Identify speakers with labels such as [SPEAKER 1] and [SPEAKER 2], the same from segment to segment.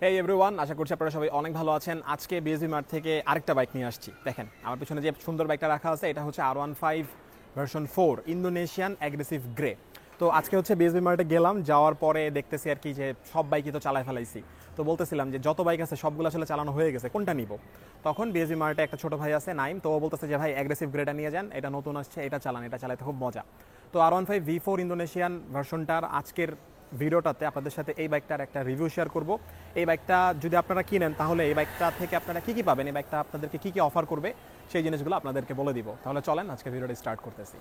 [SPEAKER 1] হেই everyone, আশা করছি আপনারা সবাই অনেক ভালো আছেন। আজকে বিএসবি মার্ট থেকে আরেকটা বাইক নিয়ে আসছি। দেখেন আমার পিছনে যে সুন্দর বাইকটা রাখা আছে, এটা হচ্ছে R15 version 4 Indonesian aggressive grey. তো আজকে হচ্ছে বিএসবি মার্টে গেলাম, যাওয়ার পরে দেখতেছি আর কি যে সব বাইকই তো চালায় ফেলাইছি। তো বলতেছিলাম যে যত বাইক আছে সবগুলো আসলে চালানো হয়ে গেছে, কোনটা নিব। তখন বিএসবি মার্টে একটা ছোট ভাই আছে নাইম, তো ও বলতেছে যে ভাই অ্যাগ্রেসিভ গ্রেটা নিয়ে যান, এটা নতুন আসছে, এটা চালান, এটা চালাতে খুব মজা। তো R15 V4 ইন্দোনেশিয়ান ভার্সনটার আজকের ভিডিওটাতে আপনাদের সাথে এই বাইকটার একটা রিভিউ শেয়ার করব। এই বাইকটা যদি আপনারা কিনেন তাহলে এই বাইকটা থেকে আপনারা কী কী পাবেন, এই বাইকটা আপনাদেরকে কী কী অফার করবে সেই জিনিসগুলো আপনাদেরকে বলে দিব। তাহলে চলেন আজকে ভিডিওটা স্টার্ট করতেছি।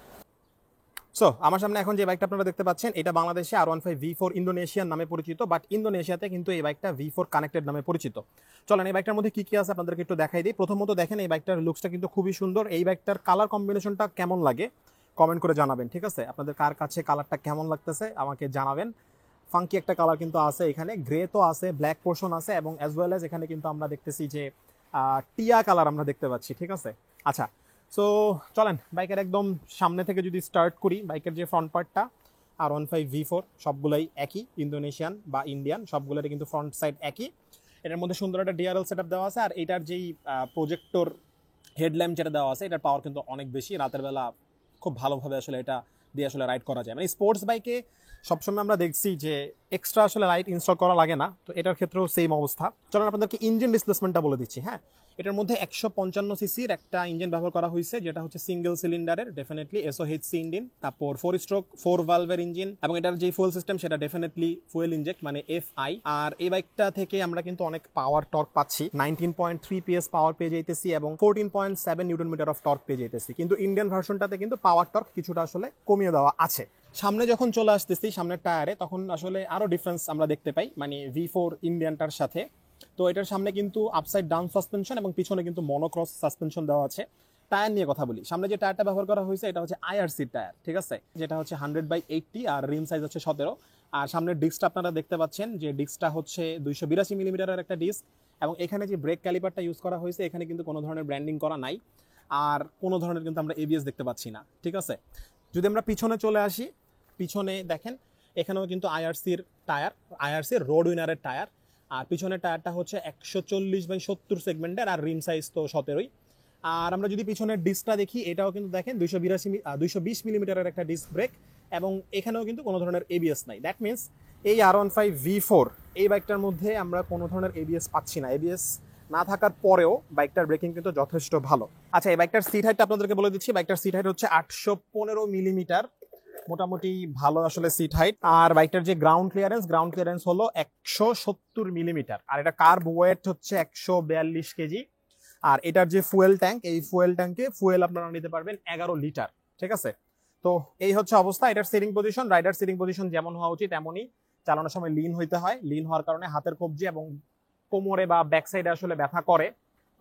[SPEAKER 1] সো আমার সামনে এখন যে বাইকটা আপনারা দেখতে পাচ্ছেন, এটা বাংলাদেশে R15 V4 ইন্দোনেশিয়ান নামে পরিচিত, বাট ইন্দোনেশিয়াতে কিন্তু এই বাইকটা V4 কানেক্টেড নামে পরিচিত। চলেন এই বাইকটার মধ্যে কী কী আছে আপনাদেরকে একটু দেখাই দিই। প্রথমত দেখেন এই বাইকটার লুকসটা কিন্তু খুবই সুন্দর। এই বাইকটার কালার কম্বিনেশনটা কেমন লাগে কমেন্ট করে জানাবেন, ঠিক আছে? আপনাদের কার কাছে কালারটা কেমন লাগতেছে আমাকে জানাবেন। ফাঙ্কি একটা কালার কিন্তু আছে, এখানে গ্রে তো আছে, ব্ল্যাক পোর্শন আছে, এবং অ্যাজ ওয়েল এজ এখানে কিন্তু আমরা দেখতেছি যে টিয়া কালার আমরা দেখতে পাচ্ছি, ঠিক আছে? আচ্ছা, সো চলেন বাইকের একদম সামনে থেকে যদি স্টার্ট করি। বাইকের যে ফ্রন্ট পার্টটা R15 V4 সবগুলোই একই, ইন্দোনেশিয়ান বা ইন্ডিয়ান সবগুলোরই কিন্তু ফ্রন্ট সাইড একই। এটার মধ্যে সুন্দর একটা ডিআরএল সেটআপ দেওয়া আছে, আর এটার যেই প্রজেক্টর হেডল্যাম্প যেটা দেওয়া আছে, এটার পাওয়ার কিন্তু অনেক বেশি। রাতের বেলা খুব ভালোভাবে আসলে এটা দিয়ে আসলে রাইড করা যায়। মানে স্পোর্টস বাইকে সবসময় আমরা দেখছি যে এক্সট্রা আসলে লাইট ইনস্টল করা লাগে না, তো এটার ক্ষেত্রেও সেম অবস্থা। চলুন আপনাদেরকে ইঞ্জিন ডিসপ্লেসমেন্টটা বলে দিচ্ছি। হ্যাঁ, এটার মধ্যে 155 সিসির একটা ইঞ্জিন ব্যবহার করা হয়েছে, যেটা হচ্ছে সিঙ্গেল সিলিন্ডারের, ডেফিনেটলি SOHC ইঞ্জিন। তারপর 4 স্ট্রোক 4 ভালভের ইঞ্জিন, এবং এটার যে ফুয়েল সিস্টেম সেটা ডেফিনেটলি ফুয়েল ইনজেক্ট মানে FI। আর এই বাইকটা থেকে আমরা কিন্তু অনেক পাওয়ার টর্ক পাচ্ছি, 19.3 PS পাওয়ার পেয়ে যাইতেছি, এবং 14.7 নিউটন মিটার অফ টর্ক পেয়ে যাইতেছি। কিন্তু ইন্ডিয়ান ভার্সনটাতে কিন্তু পাওয়ার টর্ক কিছুটা আসলে কমিয়ে দেওয়া আছে। সামনে যখন চলে আসতেছি সামনের টায়ারে, তখন আসলে আরো ডিফারেন্স আমরা দেখতে পাই, মানে V4 ইন্ডিয়ানটার সাথে। তো এটার সামনে কিন্তু আপসাইড ডাউন সাসপেনশন এবং পিছনে কিন্তু মনোক্রস সাসপেনশন দেওয়া আছে। টায়ার নিয়ে কথা বলি, সামনে যে টায়ারটা ব্যবহার করা হয়েছে এটা হচ্ছে IRC টায়ার, ঠিক আছে? যেটা হচ্ছে 100/80, আর রিম সাইজ হচ্ছে 17। আর সামনের ডিস্কটা আপনারা দেখতে পাচ্ছেন যে ডিস্কটা হচ্ছে 282 মিলিমিটারের একটা ডিস্ক, এবং এখানে যে ব্রেক ক্যালিপারটা ইউজ করা হয়েছে এখানে কিন্তু কোনো ধরনের ব্র্যান্ডিং করা নাই, আর কোনো ধরনের কিন্তু আমরা ABS দেখতে পাচ্ছি না, ঠিক আছে? যদি আমরা পিছনে চলে আসি, পিছনে দেখেন এখানেও কিন্তু IRCর টায়ার, IRCর রোড উইনারের টায়ার। আর পিছনের টায়ারটা হচ্ছে 140/70 সেগমেন্টের, আর রিম সাইজ তো 17ই। আর আমরা যদি পিছনের ডিস্কটা দেখি, এটাও কিন্তু দেখেন 220 মিলিমিটারের একটা ডিস্ক ব্রেক, এবং এখানেও কিন্তু কোনো ধরনের ABS নাই। দ্যাট মিনস এই R15 V4 এই বাইকটার মধ্যে আমরা কোনো ধরনের ABS পাচ্ছি না। ABS না থাকার পরেও বাইকটার ব্রেকিং কিন্তু যথেষ্ট ভালো। আচ্ছা, এই বাইকটার সিট হাইটটা আপনাদেরকে বলে দিচ্ছি। বাইকটার সিট হাইট হচ্ছে 815 মিলিমিটার, মোটামুটি ভালো আসলে সিট হাইট। আর বাইকটার যে গ্রাউন্ড ক্লিয়ারেন্স হলো 170 মিলিমিটার, আর এটা কার্ব ওয়েট হচ্ছে 142 কেজি। আর এটার যে ফুয়েল ট্যাঙ্ক, এই ফুয়েল ট্যাঙ্কে ফুয়েল আপনারা নিতে পারবেন 11 লিটার, ঠিক আছে? তো এই হচ্ছে অবস্থা। এটার sitting position, rider sitting position যেমন হওয়া উচিত এমনই। চালানোর সময় লিন হইতে হয়, লিন হওয়ার কারণে হাতের কবজি এবং কোমরে বা ব্যাক সাইডে আসলে ব্যথা করে।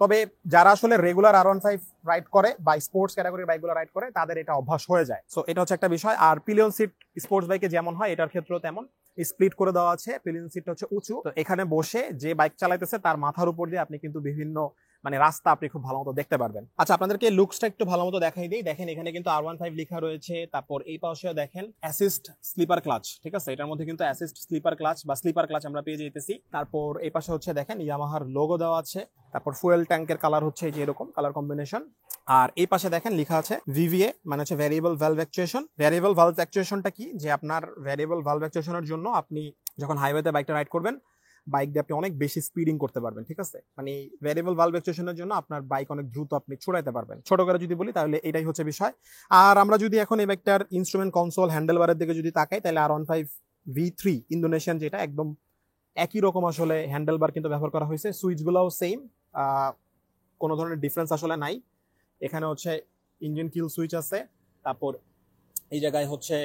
[SPEAKER 1] তবে যারা আসলে রেগুলার R15 রাইড করে বা স্পোর্টস ক্যাটাগরির বাইকগুলো রাইড করে তাদের এটা অভ্যাস হয়ে যায়। সো এটা হচ্ছে একটা বিষয়। আর পিলিয়ন সিট স্পোর্টস বাইকে যেমন হয় এটার ক্ষেত্রেও তেমন, স্প্লিট করে দেওয়া আছে। পিলিয়ন সিটটা হচ্ছে উঁচু, তো এখানে বসে যে বাইক চালাইতেছে তার মাথার উপর দিয়ে আপনি কিন্তু বিভিন্ন মানে রাস্তা আপনি খুব ভালো মতো দেখতে পারবেন। আচ্ছা, আপনাদেরকে লুকসটা একটু ভালো মতো দেখাই দিই। দেখেন এখানে কিন্তু R15 লেখা রয়েছে, তারপর এই পাশেও দেখেন অ্যাসিস্ট স্লিপার ক্লাচ, ঠিক আছে? এটার মধ্যে কিন্তু অ্যাসিস্ট স্লিপার ক্লাচ বা স্লিপার ক্লাচ আমরা পেয়ে যেতেছি। তারপর এই পাশে হচ্ছে দেখেন ইয়ামাহার লোগো দেওয়া আছে। তারপর ফুয়েল ট্যাঙ্কের কালার হচ্ছে যে এরকম কালার কম্বিনেশন। আর এই পাশে দেখেন লেখা আছে VVA, মানে হচ্ছে variable valve actuation. Variable valve অ্যাকচুয়েশনটা কি, যে আপনার ভ্যারিয়েবল ভালভ অ্যাকচুয়েশনের জন্য আপনি যখন হাইওয়েতে বাইকটা রাইড করবেন, বাইক দিয়ে আপনি অনেক বেশি স্পিডিং করতে পারবেন, ঠিক আছে? মানে ভ্যারিয়েবল ভালভ অ্যাকচুয়েশনের জন্য আপনার বাইক অনেক দ্রুত আপনি ছড়াইতে পারবেন। ছোট করে যদি বলি তাহলে এটাই হচ্ছে বিষয়। আর আমরা যদি এখন এই বাইকটার ইনস্ট্রুমেন্ট কনসোল হ্যান্ডেলবারের দিকে যদি তাকাই, তাহলে R15 V3 ইন্দোনেশিয়ান যেটা একদম একই রকম আসলে হ্যান্ডেলবার কিন্তু ব্যবহার করা হয়েছে। সুইচগুলোও সেম, কোনো ধরনের ডিফারেন্স আসলে নাই। এখানে হচ্ছে ইঞ্জিন কিল সুইচ আছে, তারপর এই জায়গায় হচ্ছে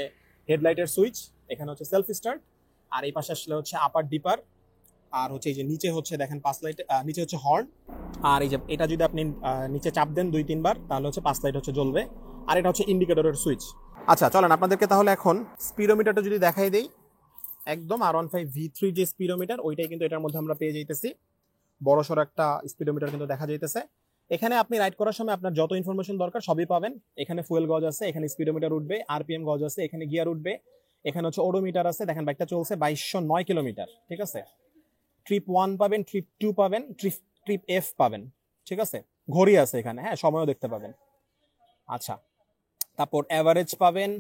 [SPEAKER 1] হেডলাইটের সুইচ, এখানে হচ্ছে সেলফ স্টার্ট, আর এই পাশে আসলে হচ্ছে আপার ডিপার, আর হচ্ছে এই যে নিচে হচ্ছে দেখেন 5 লাইট, নিচে হচ্ছে হর্ন। আর এই যে এটা যদি আপনি নিচে চাপ দেন 2-3 বার তাহলে হচ্ছে 5 লাইট হচ্ছে জ্বলবে। আর এটা হচ্ছে ইন্ডিকেটরের সুইচ। আচ্ছা চলেন আপনাদেরকে তাহলে এখন স্পিডোমিটারটা যদি দেখাই দেই, একদম R15 V3 যে স্পিডোমিটার ওইটাই কিন্তু এটার মধ্যে আমরা পেয়ে যাইতেছি। বড়সড় একটা স্পিডোমিটার কিন্তু দেখা যাইতেছে। এখানে আপনি রাইড করার সময় আপনার যত ইনফরমেশন দরকার সবই পাবেন। এখানে ফুয়েল গজ আছে, এখানে স্পিডোমিটার উঠবে, RPM গজ আছে, এখানে গিয়ার উঠবে, এখানে হচ্ছে ওডোমিটার আছে। দেখেন বাইকটা চলছে 2209 কিলোমিটার, ঠিক আছে? ট্রিপ 1 পাবেন, ট্রিপ 2 পাবেন, ট্রিপ এফ পাবেন, ঠিক আছে? ঘড়ি আছে এখানে, হ্যাঁ, সময়ও দেখতে পাবেন। আচ্ছা, তারপর অ্যাভারেজ পাবেন,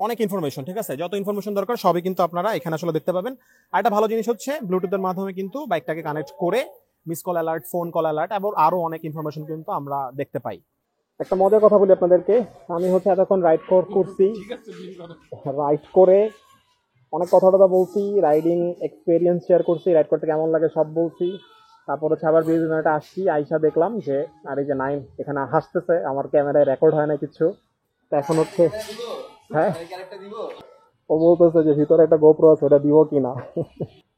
[SPEAKER 1] অনেক ইনফরমেশন, ঠিক আছে? যত ইনফরমেশন দরকার সবই কিন্তু আপনারা এখানে আসলে দেখতে পাবেন। আর একটা ভালো জিনিস হচ্ছে ব্লুটুথের মাধ্যমে কিন্তু বাইকটাকে কানেক্ট করে miss call alert, phone call alert এবং আরো অনেক ইনফরমেশন কিন্তু আমরা দেখতে পাই। একটা মজার কথা বলি আপনাদেরকে, আমি হচ্ছে এতক্ষণ রাইড করছি, রাইড করে অনেক কথা বলছি, রাইডিং এক্সপিরিয়েন্স শেয়ার করছি, রাইড করতে কেমন লাগে সব বলছি। তারপর হচ্ছে আবার বিএসবিমার্টে আসছি, আইসা দেখলাম যে আর এই যে নাইম এখানে হাসতেছে, আমার ক্যামেরায় রেকর্ড হয় না কিছু। তো এখন হচ্ছে হ্যাঁ, ও বলতেছে যে ভিতরে একটা গোপ্রো আছে, ওটা দিব কি না।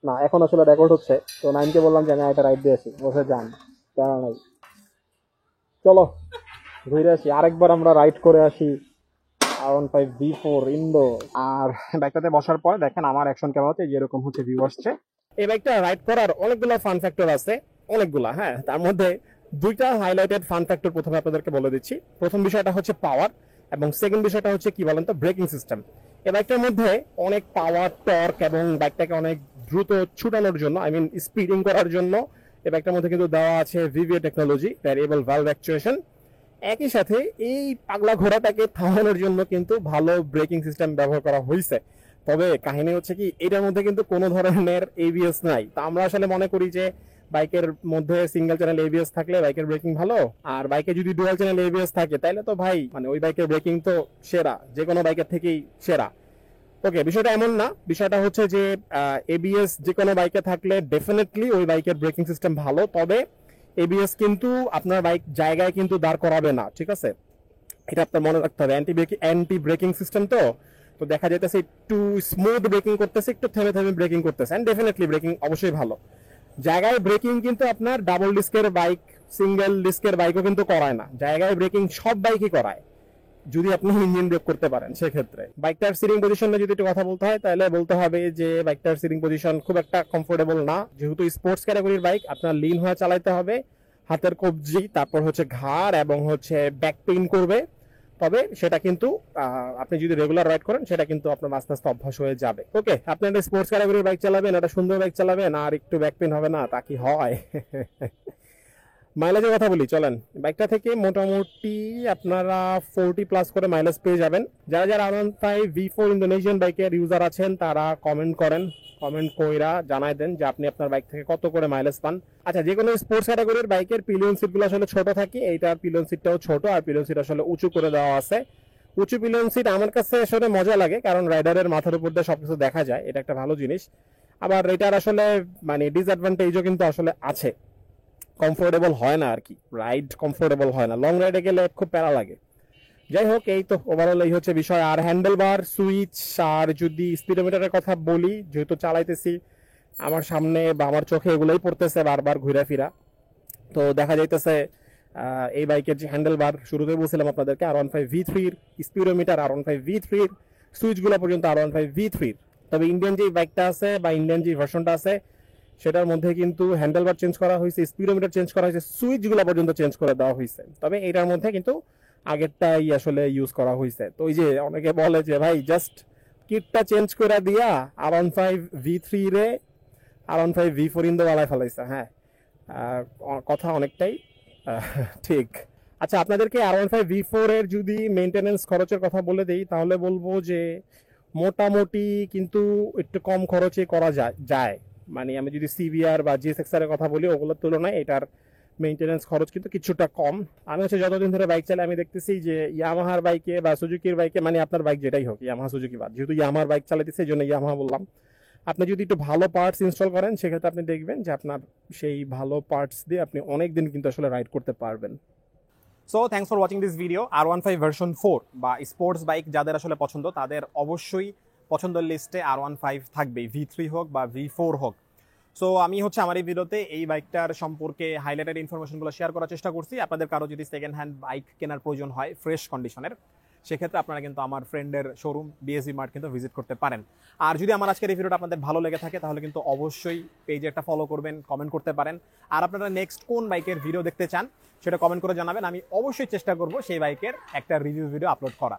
[SPEAKER 1] না, এখন আসলে রেকর্ড হচ্ছে। তো নাইমকে বললাম যে আমি একটা রাইড দিয়ে আসি, বসে যান, কেন নাই, চলো ঘুরে আসি, আরেকবার আমরা রাইড করে আসি R15 V4 ইন্দো। আর বাইকটাতে বসার পর দেখেন আমার অ্যাকশন ক্যামেরাতে যেরকম হচ্ছে ভিউ আসছে। এই বাইকটা রাইড করার অনেকগুলো ফান ফ্যাক্টর আছে, অনেকগুলা, হ্যাঁ। তার মধ্যে দুইটা হাইলাইটেড ফান ফ্যাক্টর প্রথমে আপনাদেরকে বলে দিচ্ছি। প্রথম বিষয়টা হচ্ছে পাওয়ার, এবং সেকেন্ড বিষয়টা হচ্ছে কি বলেন তো, ব্রেকিং সিস্টেম। এই বাইকটার মধ্যে অনেক পাওয়ার, টর্ক এবং বাইকটাকে অনেক দ্রুত ছুটানোর জন্য, আই মিন স্পিডিং করার জন্য এই বাইকটার মধ্যে কিন্তু দেওয়া আছে VVA technology, variable valve actuation. একই সাথে এই পাগলা ঘোড়াটাকে থামানোর জন্য কিন্তু ভালো ব্রেকিং সিস্টেম ব্যবহার করা হয়েছে। তবে কাহিনী হচ্ছে কি, এটার মধ্যে কিন্তু কোনো ধরনের এবিএস নাই। তা আমরা আসলে মনে করি যে বাইকের মধ্যে সিঙ্গেল চ্যানেল এবিএস থাকলে বাইকের ব্রেকিং ভালো, আর বাইকে যদি ডুয়াল চ্যানেল এবিএস থাকে তাহলে তো ভাই মানে ওই বাইকের ব্রেকিং তো সেরা, যে কোনো বাইকের থেকেই সেরা। ওকে, বিষয়টা এমন না, বিষয়টা হচ্ছে যে এবিএস যে কোনো বাইকে থাকলে ডেফিনেটলি ওই বাইকের ব্রেকিং সিস্টেম ভালো, তবে এবিএস কিন্তু আপনার বাইক জায়গায় কিন্তু দাঁড় করাবে না, ঠিক আছে? এটা আপনার মনে রাখতে হবে। অ্যান্টি ব্রেকিং সিস্টেম তো তো দেখা যাইতেছে একটু স্মুথ ব্রেকিং করতেছে, একটু থেমে থেমে ব্রেকিং করতেছে, এন্ড ডেফিনেটলি ব্রেকিং অবশ্যই ভালো। জায়গায় ব্রেকিং কিন্তু আপনার ডাবল ডিস্কের বাইক, সিঙ্গেল ডিস্কের বাইকও কিন্তু করায় না, জায়গায় ব্রেকিং সব বাইকই করায় যদি আপনি ইঞ্জিন ব্রেক করতে পারেন। সেক্ষেত্রে বাইকটার সিটিং পজিশনে যদি একটু কথা বলতে হয় তাহলে বলতে হবে যে বাইকটার সিটিং পজিশন খুব একটা কমফোর্টেবল না, যেহেতু স্পোর্টস ক্যাটাগরির বাইক। আপনার লিন হয়ে চালাইতে হবে, হাতের কবজি, তারপর হচ্ছে ঘাড় এবং হচ্ছে ব্যাক পেইন করবে। তবে সেটা কিন্তু আপনি যদি রেগুলার রাইড করেন সেটা কিন্তু আপনার আস্তে আস্তে অভ্যাস হয়ে যাবে। ওকে, আপনি একটা স্পোর্টস ক্যাটাগরির বাইক চালাবেন, একটা সুন্দর বাইক চালাবেন, আর একটু ব্যাক পেইন হবে না, তা কি হয়? মাইলেজের কথা বলি, চলেন। বাইকটা থেকে মোটামুটি আপনারা 40+ করে মাইলেজ পেয়ে যাবেন। যারা যারা R15 V4 ইন্দোনেশিয়ান বাইকের ইউজার আছেন তারা কমেন্ট করেন, কমেন্ট কইরা জানাই দেন যে আপনি আপনার বাইক থেকে কত করে মাইলেজ পান। আচ্ছা, যে কোনো স্পোর্টস ক্যাটাগরির বাইকের পিলিয়ন সিটগুলো আসলে ছোট থাকে, এইটার পিলিয়ন সিটটাও ছোট, আর পিলিয়ন সিট আসলে উঁচু করে দেওয়া আছে। উঁচু পিলিয়ন সিট আমার কাছে আসলে মজা লাগে, কারণ রাইডারের মাথার উপর দিয়ে সবকিছু দেখা যায়, এটা একটা ভালো জিনিস। আবার এটার আসলে মানে ডিসঅ্যাডভান্টেজও কিন্তু আসলে আছে, কমফোর্টেবল হয় না আর কি, রাইড কমফোর্টেবল হয় না, লং রাইডে গেলে খুব প্যারা লাগে। যাই হোক, এই তো ওভারঅল এই হচ্ছে বিষয়। আর হ্যান্ডেল বার, সুইচ, আর যদি স্পিডোমিটারের কথা বলি, যেহেতু চালাইতেছি আমার সামনে বা আমার চোখে এগুলোই পড়তেছে বারবার ঘুরে ফিরা, তো দেখা যাইতেছে এই বাইকের যে হ্যান্ডেল বার, শুরুতে বলছিলাম আপনাদেরকে R15 V3-র স্পিডোমিটার, R15 V3-র সুইচগুলো পর্যন্ত R15 V3-র। তবে ইন্ডিয়ান যে বাইকটা আছে বা ইন্ডিয়ান যে ভার্সনটা আছে সেটার মধ্যে কিন্তু হ্যান্ডেলবার চেঞ্জ করা হয়েছে, স্পিডোমিটার চেঞ্জ করা হয়েছে, সুইচগুলো পর্যন্ত চেঞ্জ করে দেওয়া হয়েছে। তবে এটার মধ্যে কিন্তু আগেরটাই আসলে ইউজ করা হয়েছে। তো ওই যে অনেকে বলে যে ভাই জাস্ট কিটটা চেঞ্জ করে দিয়া R15 V3 রে R15 V4 ইন্দো বানায় ফেলাইছে। হ্যাঁ, কথা অনেকটাই ঠিক। আচ্ছা, আপনাদেরকে R15 V4 এর যদি মেইনটেনেন্স খরচের কথা বলে দেই তাহলে বলবো যে মোটামুটি কিন্তু একটু কম খরচে করা যায়। মানে আমি যদি সিভিআর বা জিএসএক্সআর এর কথা বলি, ওগুলোর তুলনায় এটার মেইনটেনেন্স খরচ কিন্তু কিছুটা কম। আমি হচ্ছে যতদিন ধরে বাইক চালাই আমি দেখতেছি যে ইয়ামাহার বাইকে বা সুজুকির বাইকে, মানে আপনার বাইক যেটাই হোক, ইয়ামাহা সুজুকি বাদ, যেহেতু ইয়ামাহার বাইক চালাইতেছে এই জন্য ইয়ামাহা বললাম, আপনি যদি একটু ভালো পার্টস ইনস্টল করেন সেক্ষেত্রে আপনি দেখবেন যে আপনার সেই ভালো পার্টস দিয়ে আপনি অনেক দিন কিন্তু আসলে রাইড করতে পারবেন। So thanks for watching this video. R15 version 4 বা স্পোর্টস বাইক যাদের আসলে পছন্দ তাদের অবশ্যই পছন্দের লিস্টে R15 থাকবে, V3 হোক বা V4 হোক। সো আমি হচ্ছে আমার এই ভিডিওতে এই বাইকটার সম্পর্কে হাইলাইটেড ইনফরমেশনগুলো শেয়ার করার চেষ্টা করছি। আপনাদের কারো যদি সেকেন্ড হ্যান্ড বাইক কেনার প্রয়োজন হয় ফ্রেশ কন্ডিশনের, সেক্ষেত্রে আপনারা কিন্তু আমার ফ্রেন্ডের শোরুম বিএসবি মার্ট কিন্তু ভিজিট করতে পারেন। আর যদি আমার আজকের এই ভিডিওটা আপনাদের ভালো লেগে থাকে তাহলে কিন্তু অবশ্যই পেজে একটা ফলো করবেন, কমেন্ট করতে পারেন। আর আপনারা নেক্সট কোন বাইকের ভিডিও দেখতে চান সেটা কমেন্ট করে জানাবেন, আমি অবশ্যই চেষ্টা করব সেই বাইকের একটা রিভিউ ভিডিও আপলোড করা।